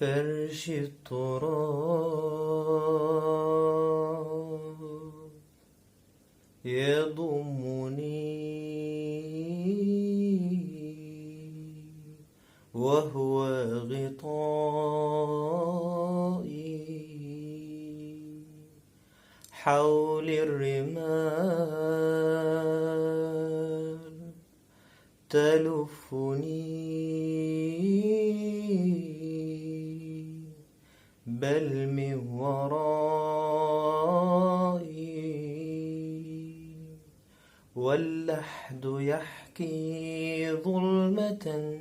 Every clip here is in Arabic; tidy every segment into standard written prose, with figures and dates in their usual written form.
فرش التراب يضمني وهو غطائي حول الرمال تلفني بل من ورائي واللحد يحكي ظلمة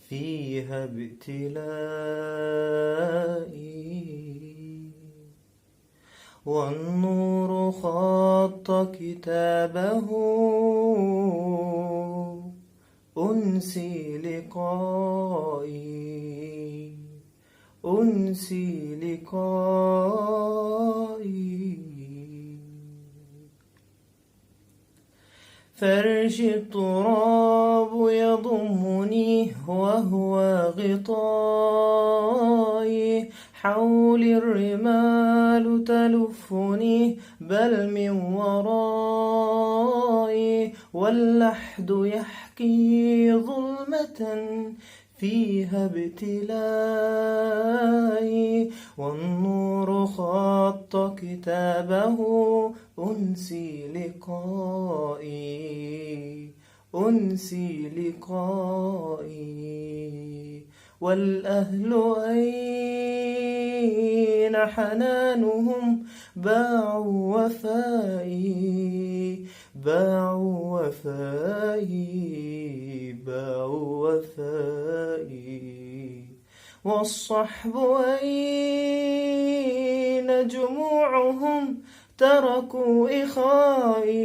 فيها ابتلائي والنور خط كتابه أنسي لقائي أنسي لقائي فرش التراب يضمني وهو غطائي حول الرمال تلفني بل من ورائي واللحد يحكي ظلمة فيها ابتلائي والنور خط كتابه أنسي لقائي أنسي لقائي والأهل أين حنانهم باعوا وفائي باعوا وفائي باعوا وفائي والصحب أين جموعهم تركوا إخائي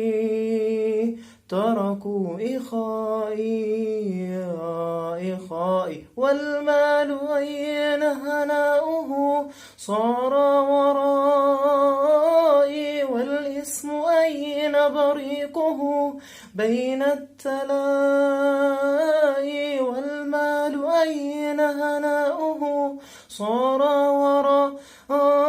تركوا إخائي إخائي والمال أين هناؤه صار ورائي والاسم أين بريقه بين التلائي والمال أين هناؤه صار ورائي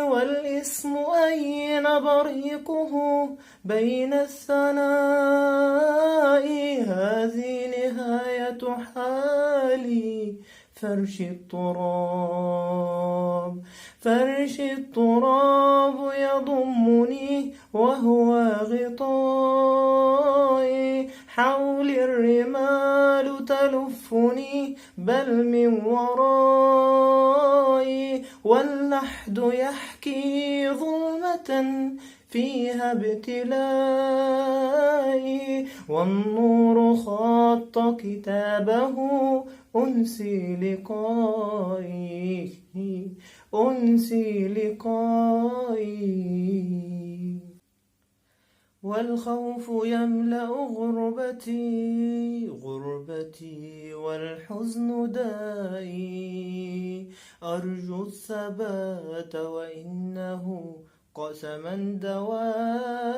والاسم أين بريقه بين الثناء هذه نهاية حالي فرش التراب فرش التراب يضمني وهو غطائي حول الرمال تلفني بل من ورائي واللحد يحكي ظلمة فيها ابتلائي والنور خط كتابه أنسي لقائي أنسي لقائي والخوف يملأ غربتي غربتي والحزن دائي أرجو الثبات وإنه قسما دوائي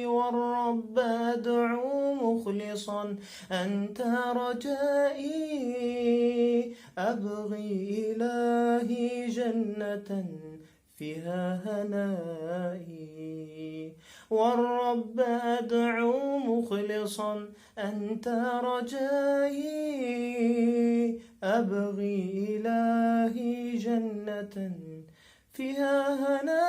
والرب أدعو مخلصا أنت رجائي أبغي إلهي جنة فيها هنائي والرب أدعو مخلصا أنت رجائي أبغي إلهي جنة فيها هنائي